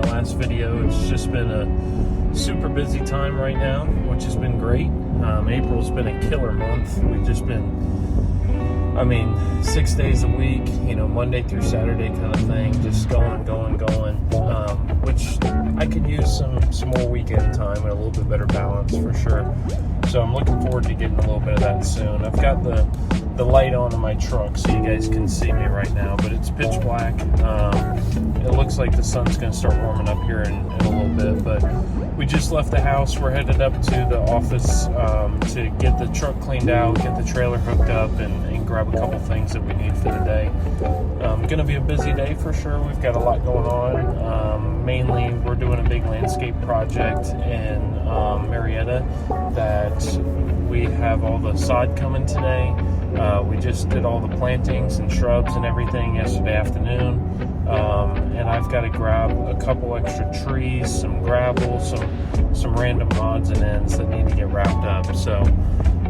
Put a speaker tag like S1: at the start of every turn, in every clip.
S1: my last video. It's just been a super busy time right now, which has been great. April's been a killer month. We've just been, 6 days a week, Monday through Saturday kind of thing, just going, which I could use some more weekend time and a little bit better balance for sure. So I'm looking forward to getting a little bit of that soon. I've got the light on in my truck so you guys can see me right now, but it's pitch black. It looks like the sun's going to start warming up here in a little bit, but we just left the house. We're headed up to the office to get the truck cleaned out, get the trailer hooked up, and grab a couple things that we need for the day. Going to be a busy day for sure. We've got a lot going on. Mainly, we're doing a big landscape project in Marietta that we have all the sod coming today. We just did all the plantings and shrubs and everything yesterday afternoon. And I've got to grab a couple extra trees, some gravel, some random odds and ends that need to get wrapped up. So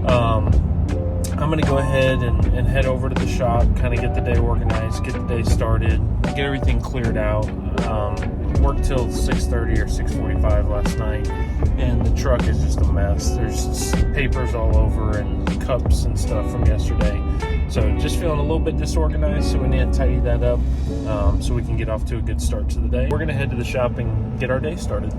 S1: I'm going to go ahead and head over to the shop, kind of get the day organized, get the day started, get everything cleared out. Worked till 6:30 or 6:45 last night, and the truck is just a mess. There's papers all over and cups and stuff from yesterday. So just feeling a little bit disorganized, so we need to tidy that up so we can get off to a good start to the day. We're going to head to the shop and get our day started.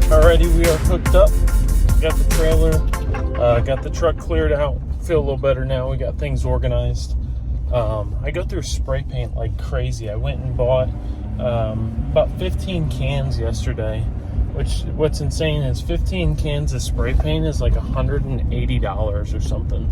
S1: Alrighty, we are hooked up. Got the trailer, got the truck cleared out. Feel a little better now. We got things organized. I go through spray paint like crazy. I went and bought about 15 cans yesterday, which what's insane is 15 cans of spray paint is like $180 or something.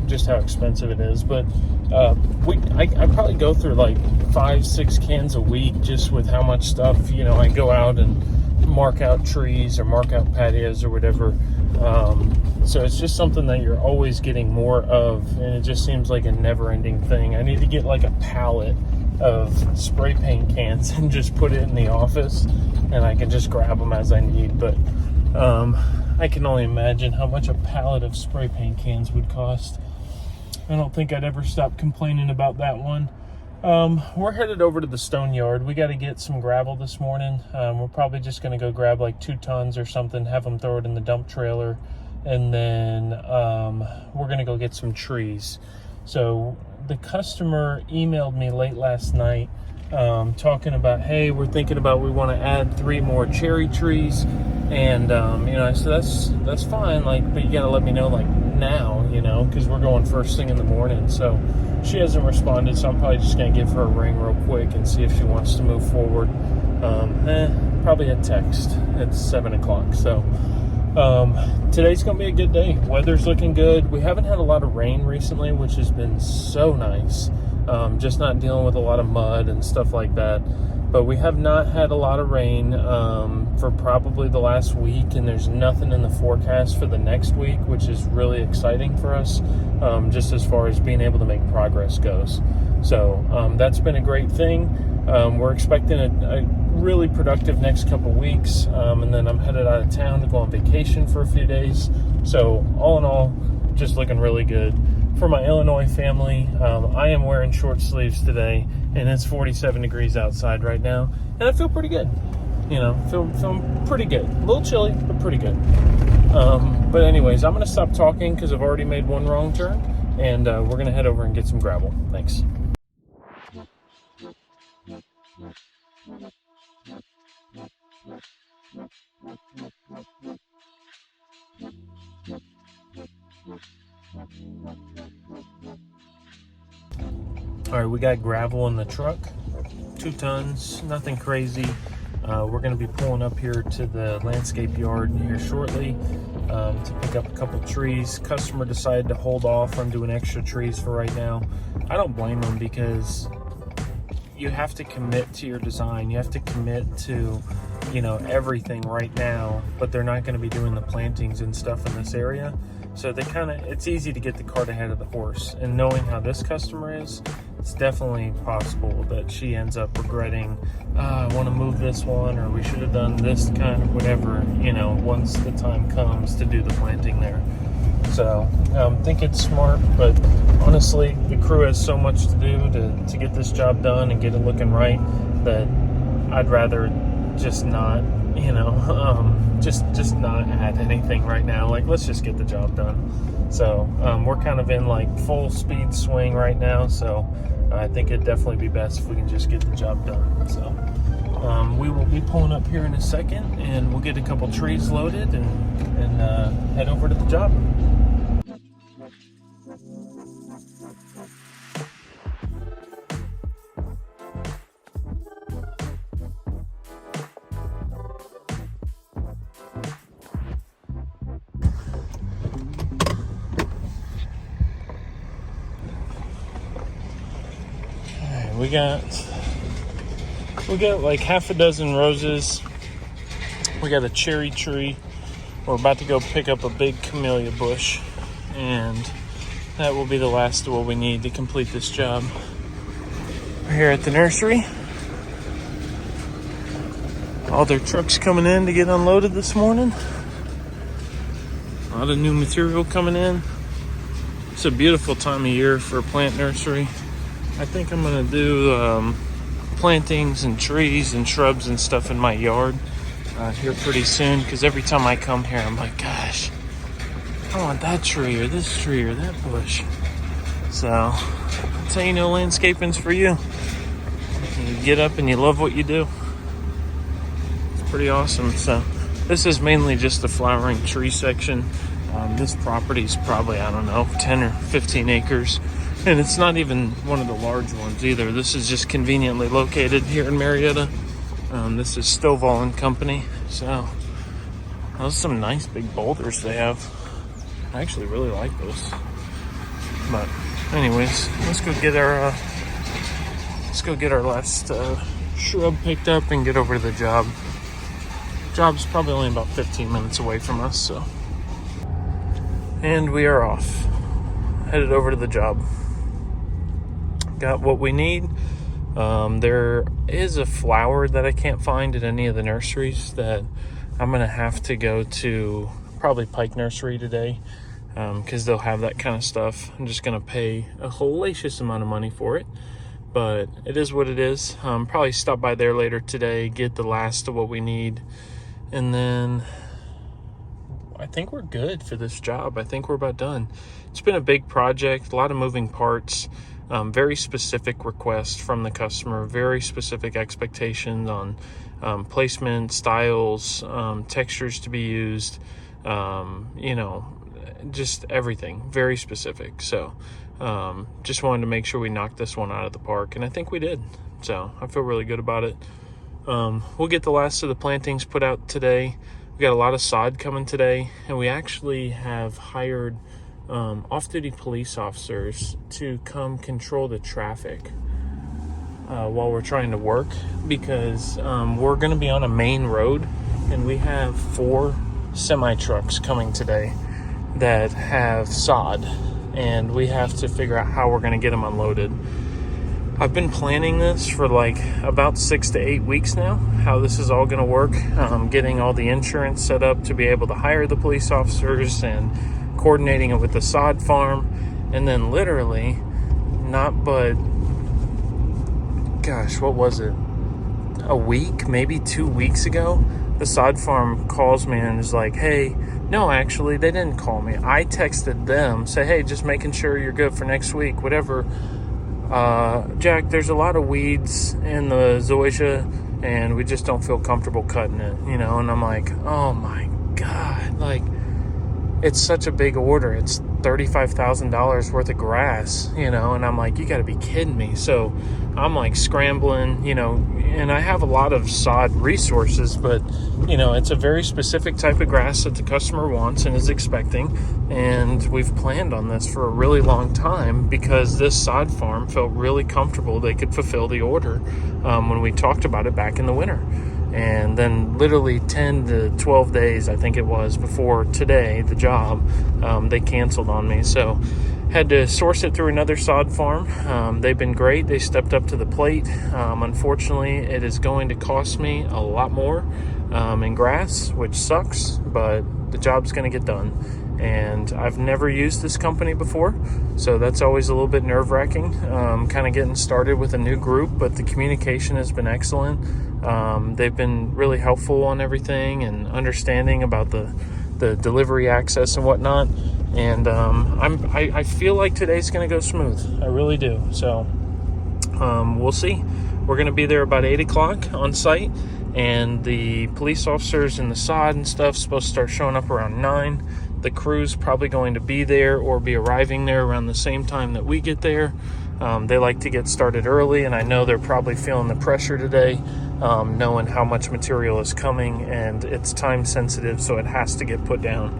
S1: Just how expensive it is. But I probably go through like 5-6 cans a week just with how much stuff, I go out and mark out trees or mark out patios or whatever. So it's just something that you're always getting more of, and it just seems like a never-ending thing. I need to get like a pallet of spray paint cans and just put it in the office, and I can just grab them as I need. But I can only imagine how much a pallet of spray paint cans would cost. I don't think I'd ever stop complaining about that one. We're headed over to the stone yard. We got to get some gravel this morning. We're probably just going to go grab like 2 tons or something, have them throw it in the dump trailer, and then we're going to go get some trees. So the customer emailed me late last night talking about, hey, we're thinking about we want to add 3 more cherry trees, and I said that's fine, but you got to let me know now, because we're going first thing in the morning. So she hasn't responded, so I'm probably just going to give her a ring real quick and see if she wants to move forward. Probably a text. It's 7 o'clock. So today's going to be a good day. Weather's looking good. We haven't had a lot of rain recently, which has been so nice. Just not dealing with a lot of mud and stuff like that. but we have not had a lot of rain for probably the last week, and there's nothing in the forecast for the next week, which is really exciting for us, just as far as being able to make progress goes. So that's been a great thing. We're expecting a really productive next couple weeks, and then I'm headed out of town to go on vacation for a few days. So all in all, just looking really good. For my Illinois family, I am wearing short sleeves today, and it's 47 degrees outside right now, and I feel pretty good. You know, feel pretty good. A little chilly, but pretty good. But anyways, I'm going to stop talking because I've already made one wrong turn, and we're going to head over and get some gravel. Thanks. All right, we got gravel in the truck, 2 tons, nothing crazy. We're going to be pulling up here to the landscape yard here shortly to pick up a couple trees. Customer decided to hold off on doing extra trees for right now. I don't blame them, because you have to commit to your design. You have to commit to, you know, everything right now, but they're not going to be doing the plantings and stuff in this area. So it's easy to get the cart ahead of the horse. And knowing how this customer is, it's definitely possible that she ends up regretting, I want to move this one, or we should have done this kind of whatever, you know, once the time comes to do the planting there. So I think it's smart, but honestly, the crew has so much to do to get this job done and get it looking right, that I'd rather just not, you know, just not add anything right now. Like, let's just get the job done. So we're kind of in like full speed swing right now, so I think it'd definitely be best if we can just get the job done. So we will be pulling up here in a second, and we'll get a couple trees loaded and head over to the job. We got like half a dozen roses. We got a cherry tree. We're about to go pick up a big camellia bush, and that will be the last of what we need to complete this job. We're here at the nursery. All their trucks coming in to get unloaded this morning. A lot of new material coming in. It's a beautiful time of year for a plant nursery. I think I'm gonna do plantings and trees and shrubs and stuff in my yard here pretty soon, because every time I come here, I'm like, gosh, I want that tree or this tree or that bush. So that's how you know landscaping's for you. You get up and you love what you do. It's pretty awesome. So this is mainly just the flowering tree section. This property is probably, I don't know, 10 or 15 acres. And it's not even one of the large ones either. This is just conveniently located here in Marietta. This is Stovall and Company. So those are some nice big boulders they have. I actually really like those. But anyways, let's go get our last shrub picked up and get over to the job. Job's probably only about 15 minutes away from us, so. And we are off. Headed over to the job. Got what we need. There is a flower that I can't find at any of the nurseries that I'm gonna have to go to probably Pike Nursery today, because they'll have that kind of stuff. I'm just gonna pay a hellacious amount of money for it, but it is what it is. Probably stop by there later today, get the last of what we need, and then I think we're good for this job. I think we're about done. It's been a big project, a lot of moving parts. Very specific requests from the customer, very specific expectations on placement, styles, textures to be used, you know, just everything, very specific. So just wanted to make sure we knocked this one out of the park, and I think we did. So I feel really good about it. We'll get the last of the plantings put out today. We got a lot of sod coming today, and we actually have hired off-duty police officers to come control the traffic while we're trying to work, because we're going to be on a main road, and we have 4 semi trucks coming today that have sod, and we have to figure out how we're going to get them unloaded. I've been planning this for like about 6 to 8 weeks now, how this is all going to work, getting all the insurance set up to be able to hire the police officers and coordinating it with the sod farm. And then literally, not but, gosh, what was it? A week, maybe 2 weeks ago, the sod farm calls me and is like, hey, no, actually, they didn't call me. I texted them, say, hey, just making sure you're good for next week, whatever. Jack, there's a lot of weeds in the zoysia, and we just don't feel comfortable cutting it, you know? And I'm like, oh my God, like, it's such a big order. It's $35,000 worth of grass, you know? And I'm like, you gotta be kidding me. So I'm like scrambling, you know, and I have a lot of sod resources, but you know, it's a very specific type of grass that the customer wants and is expecting. And we've planned on this for a really long time because this sod farm felt really comfortable they could fulfill the order when we talked about it back in the winter. And then literally 10 to 12 days, I think it was, before today, the job, they canceled on me. So had to source it through another sod farm. They've been great. They stepped up to the plate. Unfortunately, it is going to cost me a lot more in grass, which sucks, but the job's going to get done. And I've never used this company before, so that's always a little bit nerve-wracking, kind of getting started with a new group, but the communication has been excellent. They've been really helpful on everything and understanding about the delivery access and whatnot. And I feel like today's going to go smooth. I really do. So we'll see. We're going to be there about 8 o'clock on site, and the police officers and the sod and stuff supposed to start showing up around 9. The crew's probably going to be there or be arriving there around the same time that we get there. They like to get started early, and I know they're probably feeling the pressure today, knowing how much material is coming, and it's time sensitive, so it has to get put down.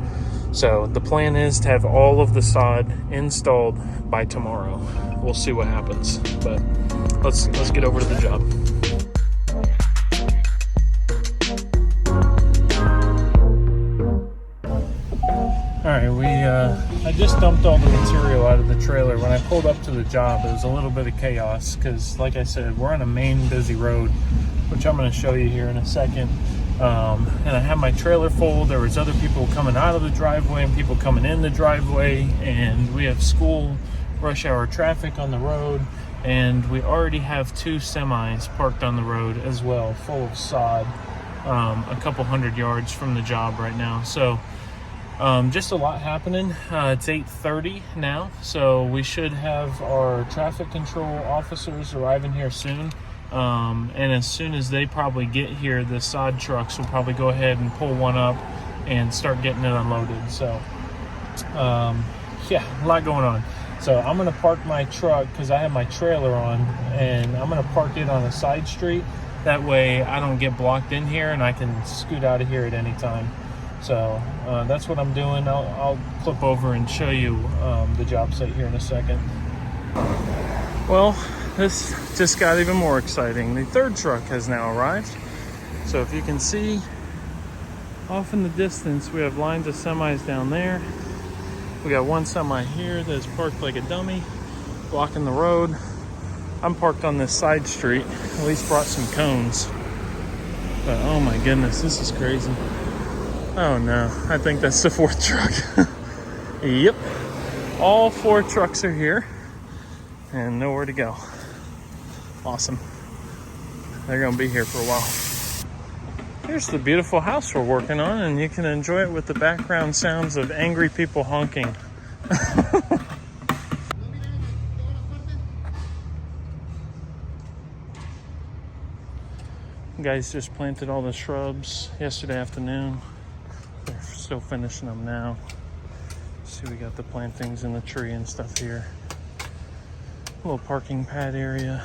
S1: So the plan is to have all of the sod installed by tomorrow. We'll see what happens, but let's get over to the job. All right, I just dumped all the material out of the trailer. When I pulled up to the job, it was a little bit of chaos because, like I said, we're on a main busy road, which I'm going to show you here in a second. And I had my trailer full. There was other people coming out of the driveway and people coming in the driveway, and we have school rush hour traffic on the road, and we already have 2 semis parked on the road as well, full of sod, a couple 100 yards from the job right now. So just a lot happening. It's 8:30 now, so we should have our traffic control officers arriving here soon. And as soon as they probably get here, the sod trucks will probably go ahead and pull one up and start getting it unloaded. So yeah, a lot going on. So I'm going to park my truck because I have my trailer on, and I'm going to park it on a side street. That way I don't get blocked in here and I can scoot out of here at any time. So that's what I'm doing. I'll flip over and show you the job site here in a second. Well, this just got even more exciting. The 3rd truck has now arrived. So if you can see off in the distance, we have lines of semis down there. We got one semi here that's parked like a dummy, blocking the road. I'm parked on this side street. At least brought some cones. But oh my goodness, this is crazy. Oh no, I think that's the 4th truck. Yep, all 4 trucks are here and nowhere to go. Awesome. They're gonna be here for a while. Here's the beautiful house we're working on, and you can enjoy it with the background sounds of angry people honking. Guys just planted all the shrubs yesterday afternoon. They're still finishing them now. See, we got the plantings in the tree and stuff here. A little parking pad area.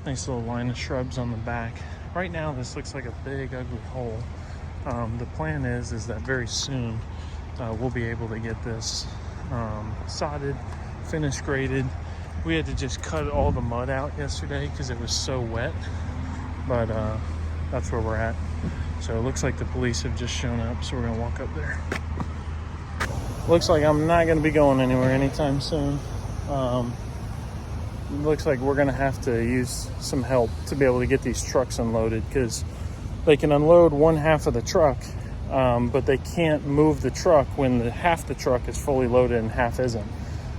S1: Nice little line of shrubs on the back. Right now, this looks like a big, ugly hole. The plan is that very soon we'll be able to get this sodded, finish graded. We had to just cut all the mud out yesterday because it was so wet, but that's where we're at. So it looks like the police have just shown up, so we're gonna walk up there. Looks like I'm not gonna be going anywhere anytime soon. Looks like we're gonna have to use some help to be able to get these trucks unloaded, because they can unload one half of the truck, but they can't move the truck when half the truck is fully loaded and half isn't.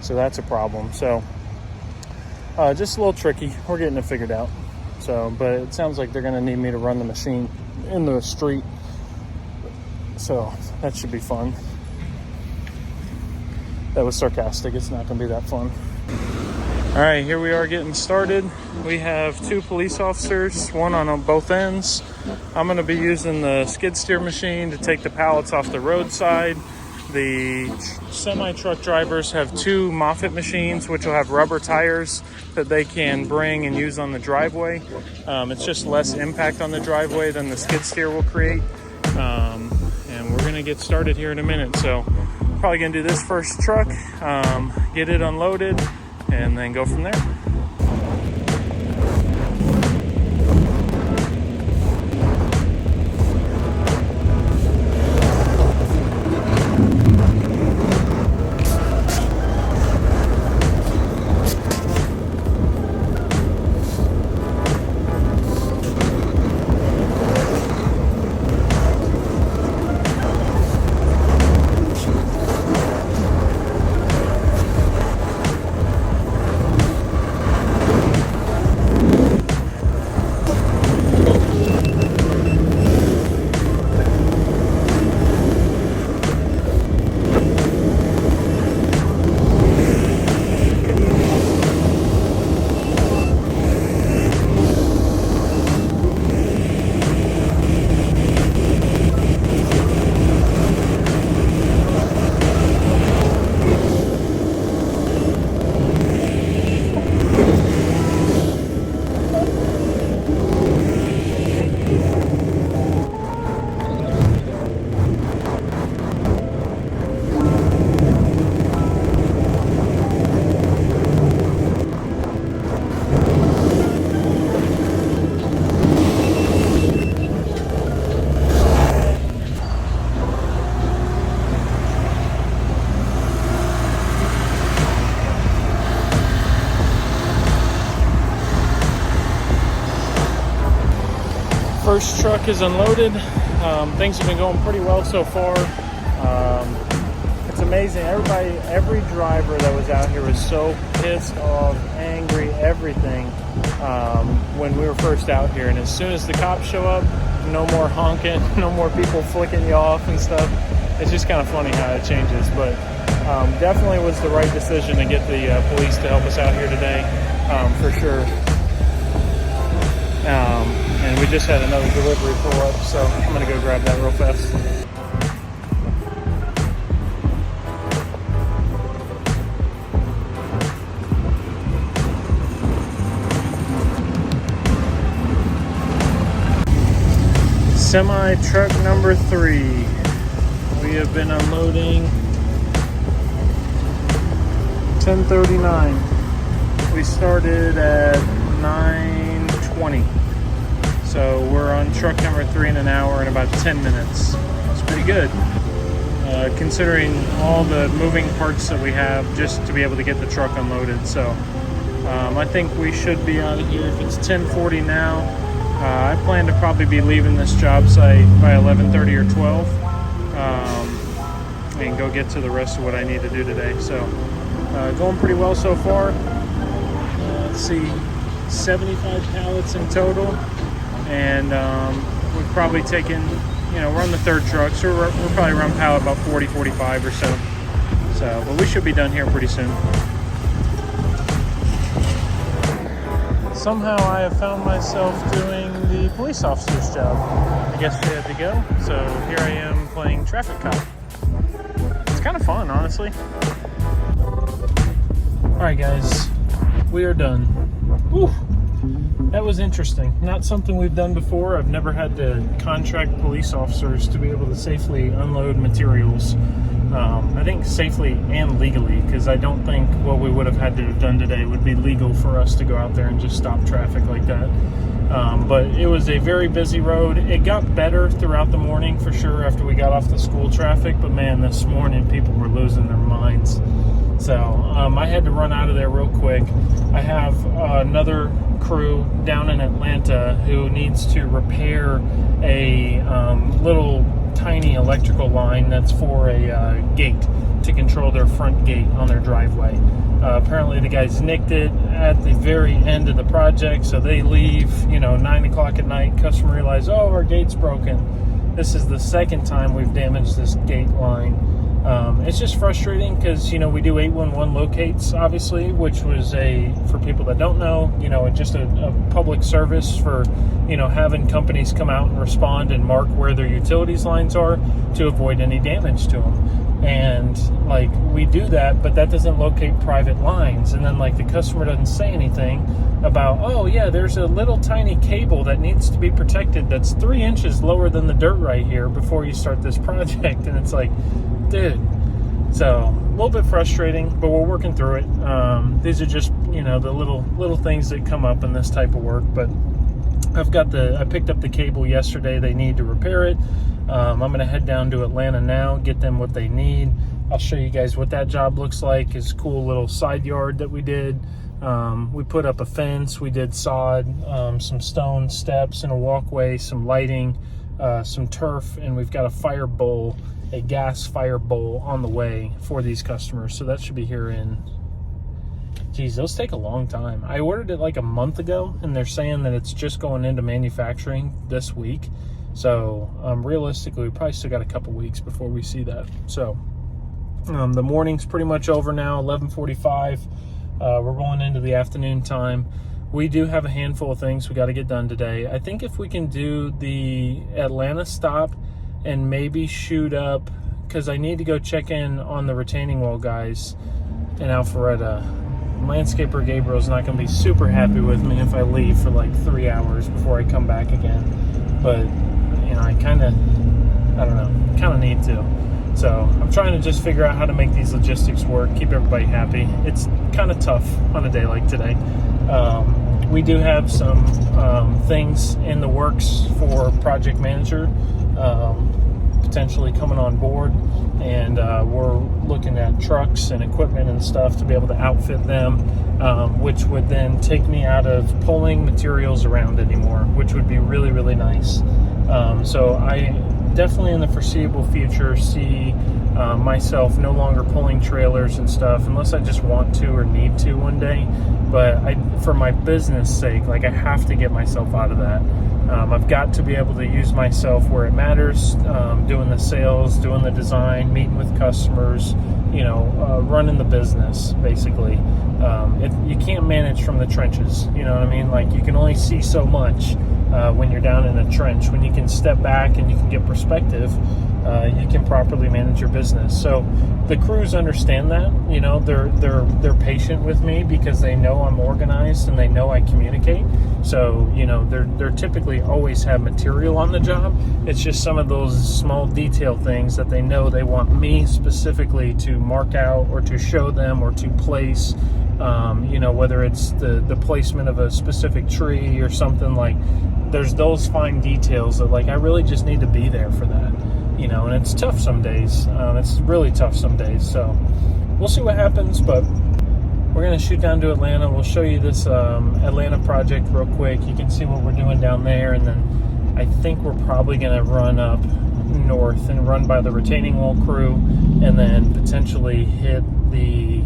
S1: So that's a problem. So just a little tricky. We're getting it figured out. So, but it sounds like they're gonna need me to run the machine in the street. So that should be fun. That was sarcastic. It's not gonna be that fun. All right, here we are getting started. We have 2 police officers, one on both ends. I'm gonna be using the skid steer machine to take the pallets off the roadside. The semi-truck drivers have 2 Moffett machines, which will have rubber tires that they can bring and use on the driveway. It's just less impact on the driveway than the skid steer will create. And we're gonna get started here in a minute. So probably gonna do this first truck, get it unloaded, and then go from there. First truck is unloaded. Things have been going pretty well so far. It's amazing. Every driver that was out here was so pissed off, angry, everything when we were first out here. And as soon as the cops show up, no more honking, no more people flicking you off and stuff. It's just kind of funny how it changes. But definitely was the right decision to get the police to help us out here today, for sure. And we just had another delivery pull up, so I'm gonna go grab that real fast. Semi truck number 3. We have been unloading 10:39. We started at 9:20. So we're on truck number 3 in an hour and about 10 minutes. It's pretty good, considering all the moving parts that we have just to be able to get the truck unloaded. So I think we should be out of here. If it's 10:40 now, I plan to probably be leaving this job site by 11:30 or 12, and go get to the rest of what I need to do today. So going pretty well so far. Let's see, 75 pallets in total. And we've probably taken, we're on the 3rd truck, so we're probably around pallet about 40, 45 or so. But we should be done here pretty soon. Somehow I have found myself doing the police officer's job. I guess we had to go, so here I am playing traffic cop. It's kind of fun, honestly. All right, guys, we are done. Whew. That was interesting. Not something we've done before. I've never had to contract police officers to be able to safely unload materials. I think safely and legally, because I don't think what we would have had to have done today would be legal for us to go out there and just stop traffic like that. But it was a very busy road. It got better throughout the morning for sure after we got off the school traffic, but man, this morning people were losing their minds. So I had to run out of there real quick. I have another crew down in Atlanta who needs to repair a little tiny electrical line that's for a gate to control their front gate on their driveway. Apparently the guys nicked it at the very end of the project, so they leave, 9 o'clock at night. Customer realized, oh, our gate's broken. This is the second time we've damaged this gate line. It's just frustrating because, we do 811 locates, obviously, which was for people that don't know, just a public service for, having companies come out and respond and mark where their utilities lines are to avoid any damage to them. And, we do that, but that doesn't locate private lines. And then, the customer doesn't say anything about, oh, yeah, there's a little tiny cable that needs to be protected that's 3 inches lower than the dirt right here before you start this project. And it's like, dude. So a little bit frustrating, but we're working through it. These are just the little things that come up in this type of work. But I picked up the cable yesterday. They need to repair it. I'm gonna head down to Atlanta now, get them what they need. I'll show you guys what that job looks like. It's a cool little side yard that we did. We put up a fence, we did sod, some stone steps and a walkway, some lighting, some turf, and we've got a gas fire bowl on the way for these customers. So that should be here in, geez, those take a long time. I ordered it a month ago, and they're saying that it's just going into manufacturing this week. So realistically, we probably still got a couple weeks before we see that. So the morning's pretty much over now, 11:45. We're rolling into the afternoon time. We do have a handful of things we got to get done today. I think if we can do the Atlanta stop and maybe shoot up, because I need to go check in on the retaining wall guys in Alpharetta. Landscaper Gabriel's not going to be super happy with me if I leave for 3 hours before I come back again. But, I kind of need to. So I'm trying to just figure out how to make these logistics work, keep everybody happy. It's kind of tough on a day like today. We do have some things in the works for project manager, potentially coming on board, and we're looking at trucks and equipment and stuff to be able to outfit them, which would then take me out of pulling materials around anymore, which would be really, really nice. So I definitely in the foreseeable future see myself no longer pulling trailers and stuff unless I just want to or need to one day. But for my business sake, I have to get myself out of that. I've got to be able to use myself where it matters, doing the sales, doing the design, meeting with customers, running the business, basically. You can't manage from the trenches, you know what I mean? You can only see so much when you're down in a trench. When you can step back and you can get perspective, you can properly manage your business. So the crews understand that, they're patient with me because they know I'm organized and they know I communicate. So, they're typically always have material on the job. It's just some of those small detail things that they know they want me specifically to mark out or to show them or to place, whether it's the placement of a specific tree or something. There's those fine details that I really just need to be there for that. And it's tough some days. It's really tough some days. So we'll see what happens, but we're going to shoot down to Atlanta. We'll show you this Atlanta project real quick. You can see what we're doing down there. And then I think we're probably going to run up north and run by the retaining wall crew and then potentially hit the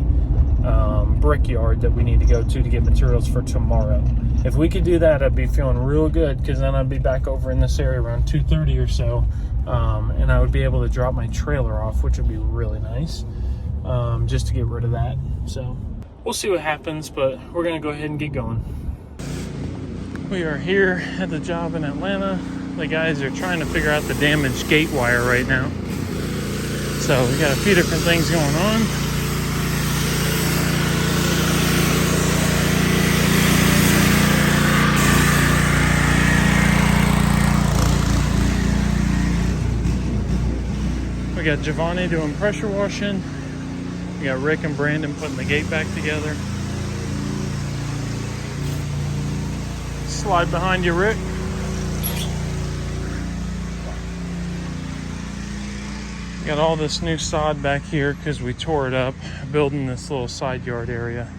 S1: brickyard that we need to go to get materials for tomorrow. If we could do that, I'd be feeling real good because then I'd be back over in this area around 2:30 or so. And I would be able to drop my trailer off, which would be really nice, just to get rid of that. So we'll see what happens, but we're going to go ahead and get going. We are here at the job in Atlanta. The guys are trying to figure out the damaged gate wire right now. So we got a few different things going on. We got Giovanni doing pressure washing. We got Rick and Brandon putting the gate back together. Slide behind you, Rick. Got all this new sod back here because we tore it up, building this little side yard area.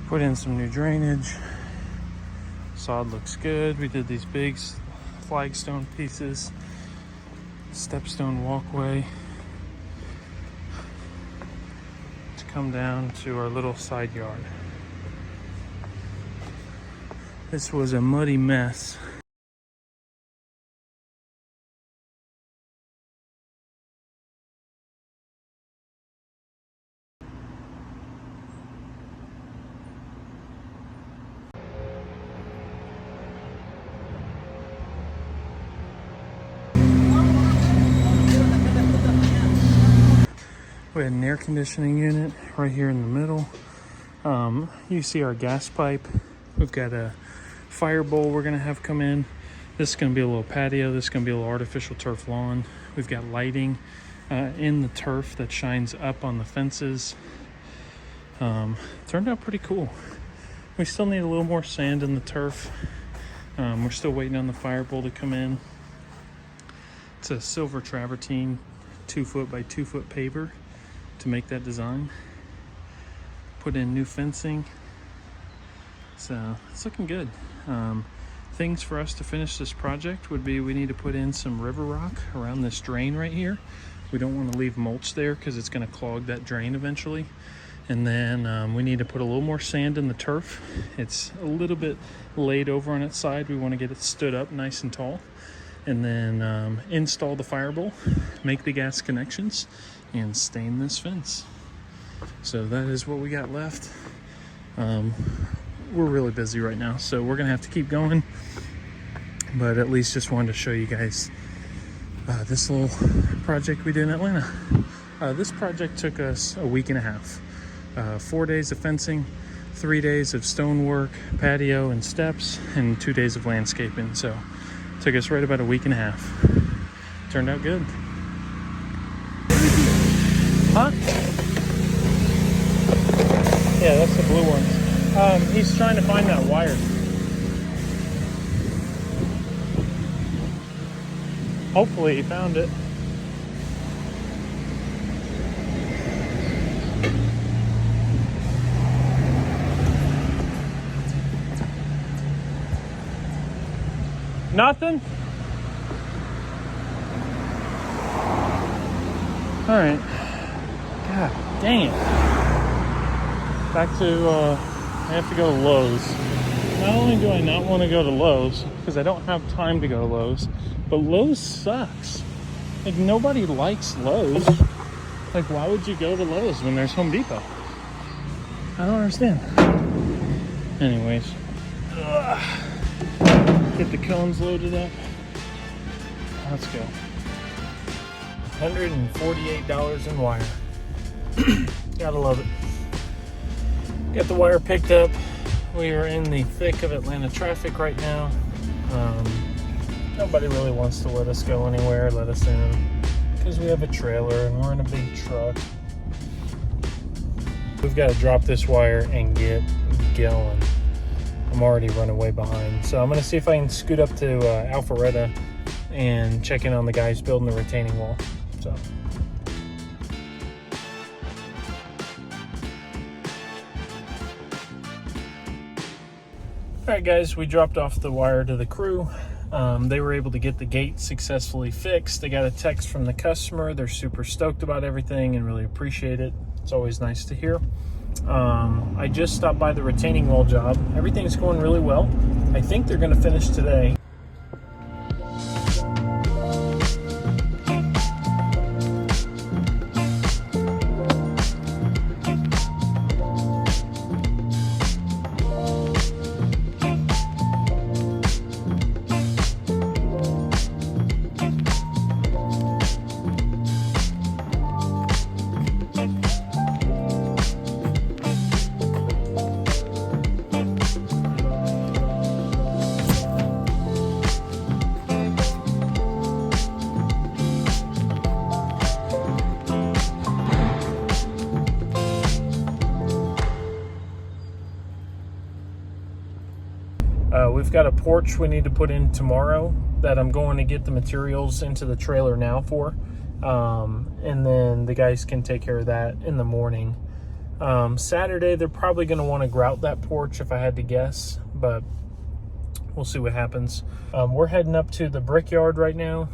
S1: Put in some new drainage. Sod looks good. We did these big flagstone pieces, stepstone walkway to come down to our little side yard. This was a muddy mess. We had an air conditioning unit right here in the middle. You see our gas pipe. We've got a fire bowl we're gonna have come in. This is gonna be a little patio. This is gonna be a little artificial turf lawn. We've got lighting in the turf that shines up on the fences. Turned out pretty cool. We still need a little more sand in the turf. We're still waiting on the fire bowl to come in. It's a silver travertine 2 foot by 2 foot paver to make that design. Put in new fencing. So it's looking good. Things for us to finish this project would be we need to put in some river rock around this drain right here. We don't want to leave mulch there because it's going to clog that drain eventually. And then we need to put a little more sand in the turf. It's a little bit laid over on its side. We want to get it stood up nice and tall. And then install the fire bowl, make the gas connections, and stain this fence. So that is what we got left. We're really busy right now, so we're gonna have to keep going. But at least just wanted to show you guys this little project we did in Atlanta. This project took us a week and a half. 4 days of fencing, 3 days of stonework, patio and steps, and 2 days of landscaping. So took us right about a week and a half. Turned out good. Huh? Yeah, that's the blue one. He's trying to find that wire. Hopefully he found it. Nothing? All right. God dang it. Back to, I have to go to Lowe's. Not only do I not want to go to Lowe's, because I don't have time to go to Lowe's, but Lowe's sucks. Like, nobody likes Lowe's. Like, why would you go to Lowe's when there's Home Depot? I don't understand. Anyways. Get the cones loaded up. Let's go. $148 in wire. Gotta love it. Got the wire picked up. We are in the thick of Atlanta traffic right now. Nobody really wants to let us go anywhere, let us in, because we have a trailer and we're in a big truck. We've got to drop this wire and get going. I'm already running way behind. So I'm going to see if I can scoot up to Alpharetta and check in on the guys building the retaining wall. So. Alright guys, we dropped off the wire to the crew. They were able to get the gate successfully fixed. They got a text from the customer. They're super stoked about everything and really appreciate it. It's always nice to hear. I just stopped by the retaining wall job. Everything's going really well. I think they're going to finish today. we've got a porch we need to put in tomorrow that I'm going to get the materials into the trailer now for. And then the guys can take care of that in the morning. Saturday, they're probably going to want to grout that porch if I had to guess, but we'll see what happens. We're heading up to the Brickyard right now.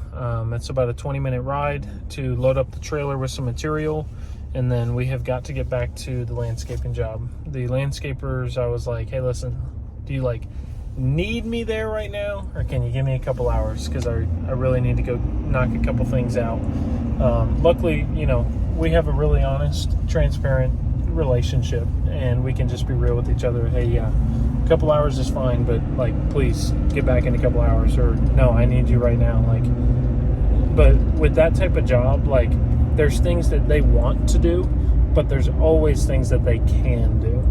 S1: It's about a 20-minute ride to load up the trailer with some material. And then we have got to get back to the landscaping job. The landscapers, I was like, hey, listen, do you like need me there right now? Or can you give me a couple hours? Because I really need to go knock a couple things out. Luckily, you know, we have a really honest, transparent relationship. And we can just be real with each other. Hey, yeah, a couple hours is fine. But, like, please get back in a couple hours. Or, no, I need you right now. Like, but with that type of job, like, there's things that they want to do, but there's always things that they can do.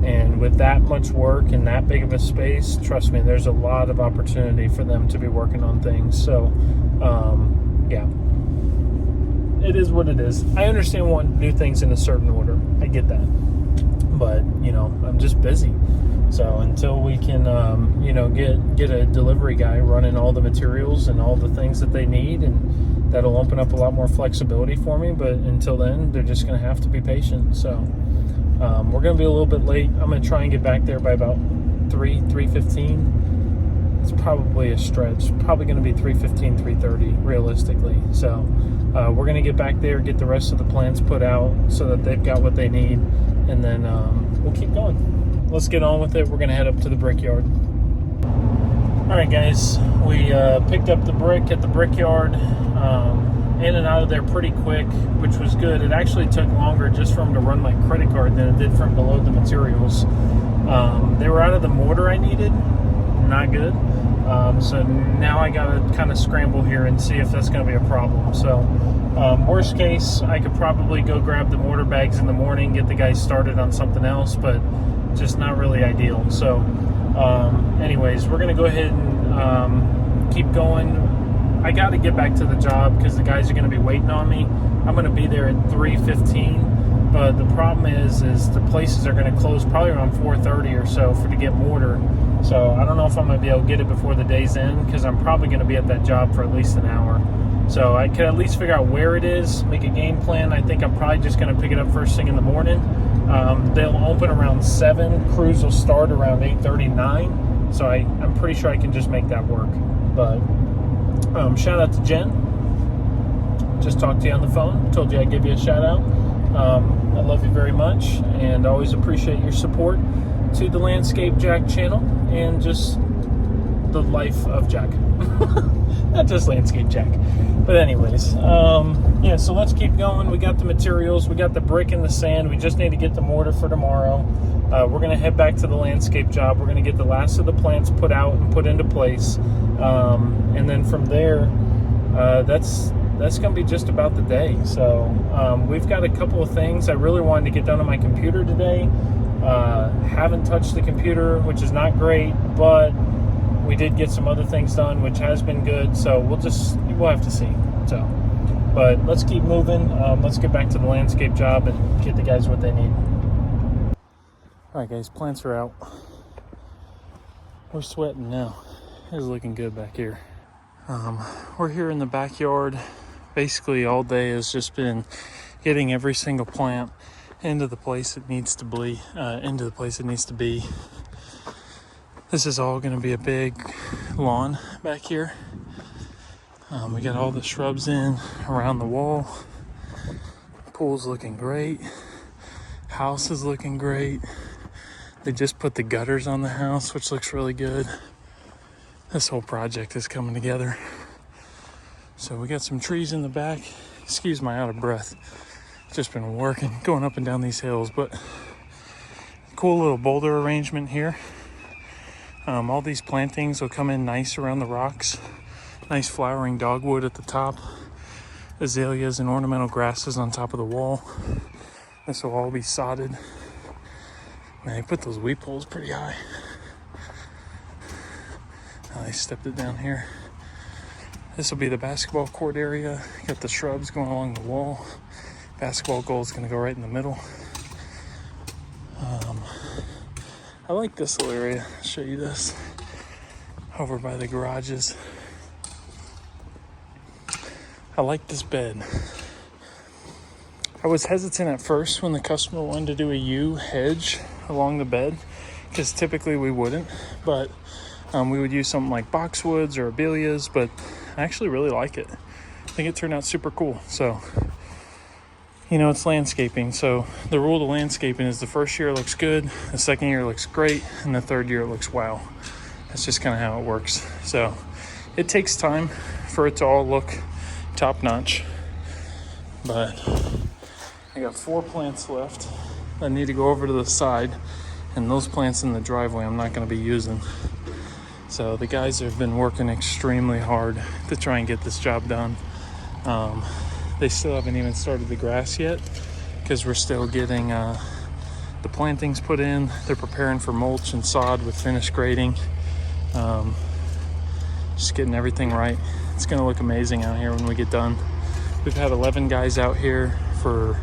S1: And with that much work and that big of a space, trust me, there's a lot of opportunity for them to be working on things. So, yeah, it is what it is. I understand wanting to do things in a certain order. I get that. But, you know, I'm just busy. So until we can, you know, get a delivery guy running all the materials and all the things that they need, and that'll open up a lot more flexibility for me. But until then, they're just going to have to be patient. So we're going to be a little bit late. I'm going to try and get back there by about 3:15. It's probably a stretch. Probably going to be 3:15, 3:30 realistically. So we're going to get back there, get the rest of the plants put out so that they've got what they need, and then we'll keep going. Let's get on with it. We're going to head up to the Brickyard. All right, guys. We picked up the brick at the Brickyard. In and out of there pretty quick, which was good. It actually took longer just for him to run my credit card than it did for him to load the materials. They were out of the mortar I needed. Not good. So now I got to kind of scramble here and see if that's going to be a problem. So worst case, I could probably go grab the mortar bags in the morning, get the guys started on something else, but just not really ideal. So anyways, we're going to go ahead and keep going. I got to get back to the job because the guys are going to be waiting on me. I'm going to be there at 3:15, but the problem is the places are going to close probably around 4:30 or so to get mortar. So I don't know if I'm going to be able to get it before the day's end, because I'm probably going to be at that job for at least an hour. So I can at least figure out where it is, make a game plan. I think I'm probably just going to pick it up first thing in the morning. They'll open around 7. Crews will start around 8:39. So I'm pretty sure I can just make that work. But shout out to Jen. Just talked to you on the phone. Told you I'd give you a shout out. I love you very much, and always appreciate your support to the Landscape Jack channel and just the life of Jack. Not just Landscape Jack. But anyways, yeah, so let's keep going. We got the materials. We got the brick and the sand. We just need to get the mortar for tomorrow. We're going to head back to the landscape job. We're going to get the last of the plants put out and put into place. And then from there, that's going to be just about the day. So we've got a couple of things I really wanted to get done on my computer today. Haven't touched the computer, which is not great, but we did get some other things done, which has been good. So we'll have to see. So, but let's keep moving. Let's get back to the landscape job and get the guys what they need. All right, guys, plants are out. We're sweating now. It's looking good back here. We're here in the backyard. Basically, all day has just been getting every single plant into the place it needs to be. This is all going to be a big lawn back here. We got all the shrubs in around the wall. Pool's looking great. House is looking great. They just put the gutters on the house, which looks really good. This whole project is coming together. So we got some trees in the back. Excuse my out of breath. Just been working, going up and down these hills, but cool little boulder arrangement here. All these plantings will come in nice around the rocks. Nice flowering dogwood at the top. Azaleas and ornamental grasses on top of the wall. This will all be sodded. Man, they put those weed poles pretty high. I stepped it down here. This will be the basketball court area. Got the shrubs going along the wall. Basketball goal is going to go right in the middle. I like this little area. I'll show you this. over by the garages. I like this bed. I was hesitant at first when the customer wanted to do a U hedge along the bed, because typically we wouldn't, but we would use something like boxwoods or abelias, but I actually really like it. I think it turned out super cool. So, you know, it's landscaping. So the rule of landscaping is the first year it looks good, the second year it looks great, and the third year it looks wow. That's just kind of how it works. So it takes time for it to all look top notch, but I got 4 plants left. I need to go over to the side, and those plants in the driveway I'm not going to be using. So the guys have been working extremely hard to try and get this job done. They still haven't even started the grass yet, because we're still getting the plantings put in. They're preparing for mulch and sod with finished grading. Just getting everything right. It's going to look amazing out here when we get done. We've had 11 guys out here for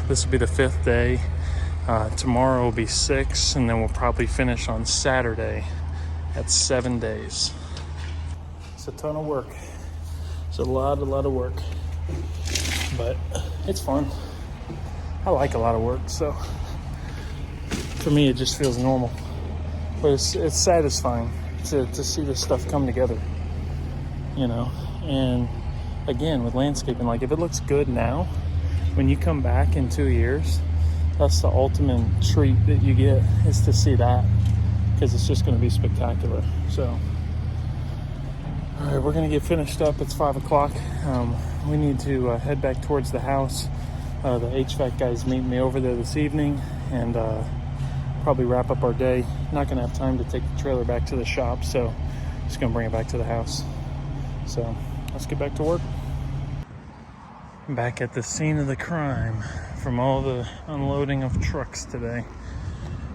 S1: this will be the 5th day. Tomorrow will be 6, and then we'll probably finish on Saturday at 7 days. It's a ton of work. It's a lot of work, but it's fun. I like a lot of work, so for me it just feels normal. But it's satisfying to see this stuff come together, you know. And again, with landscaping, like if it looks good now, when you come back in 2 years, that's the ultimate treat that you get, is to see that, because it's just going to be spectacular. So, all right, we're going to get finished up. It's 5 o'clock. We need to head back towards the house. The HVAC guys meet me over there this evening, and probably wrap up our day. Not going to have time to take the trailer back to the shop, so just going to bring it back to the house. So let's get back to work. Back at the scene of the crime from all the unloading of trucks today.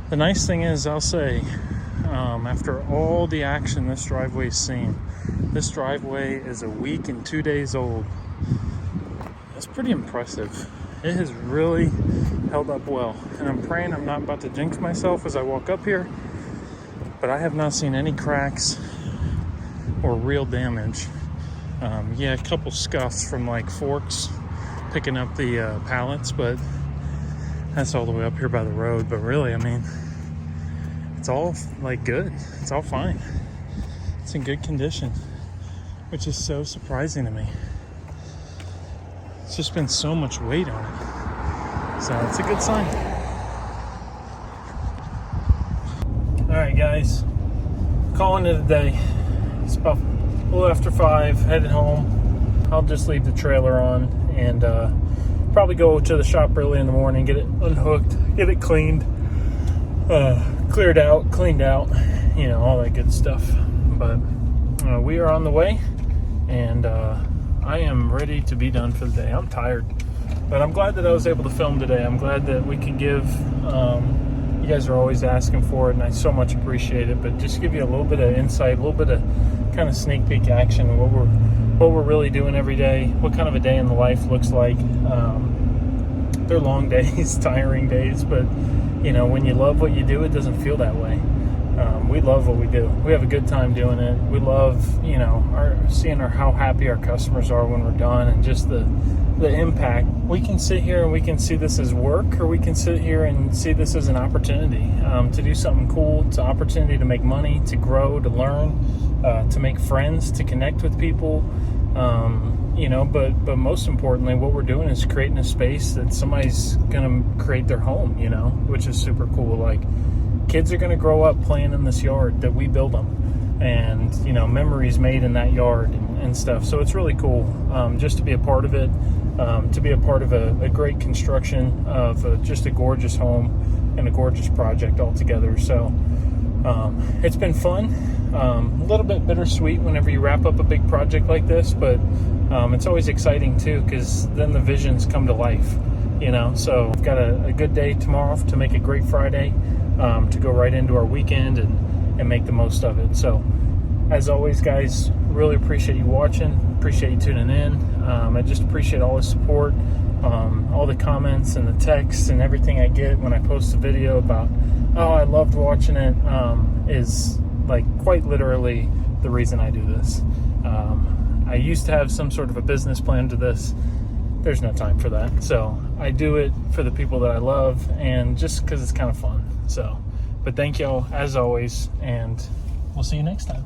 S1: The nice thing is, I'll say, after all the action this driveway's seen, this driveway is a week and 2 days old. That's pretty impressive. It has really held up well, and I'm praying I'm not about to jinx myself as I walk up here, but I have not seen any cracks or real damage. Yeah, a couple scuffs from like forks picking up the pallets, but that's all the way up here by the road. But really, I mean, it's all like good. It's all fine. It's in good condition, which is so surprising to me. It's just been so much weight on it, so it's a good sign. All right, guys, calling it a day. It's about a little after 5, headed home. I'll just leave the trailer on and probably go to the shop early in the morning, get it unhooked, get it cleaned, cleared out, cleaned out, you know, all that good stuff. But we are on the way, and I am ready to be done for the day. I'm tired, but I'm glad that I was able to film today. I'm glad that we can give, you guys are always asking for it, and I so much appreciate it, but just give you a little bit of insight, a little bit of kind of sneak peek action, what we're really doing every day, what kind of a day in the life looks like. They're long days, tiring days, but you know, when you love what you do, it doesn't feel that way. We love what we do. We have a good time doing it. We love, you know, seeing how happy our customers are when we're done, and just the impact. We can sit here and we can see this as work, or we can sit here and see this as an opportunity to do something cool. It's an opportunity to make money, to grow, to learn, to make friends, to connect with people. You know, but most importantly, what we're doing is creating a space that somebody's gonna create their home, you know, which is super cool. Like, kids are gonna grow up playing in this yard that we build them, and you know, memories made in that yard and stuff. So it's really cool just to be a part of it, to be a part of a great construction of just a gorgeous home and a gorgeous project altogether. So it's been fun. A little bit bittersweet whenever you wrap up a big project like this, but it's always exciting too, because then the visions come to life, you know. So I've got a good day tomorrow to make a great Friday, to go right into our weekend and make the most of it. So as always, guys, really appreciate you watching, appreciate you tuning in. I just appreciate all the support, all the comments and the texts and everything I get when I post a video about, oh, I loved watching it. like quite literally the reason I do this. I used to have some sort of a business plan to this. There's no time for that. So I do it for the people that I love and just because it's kind of fun. So, but thank y'all as always, and we'll see you next time.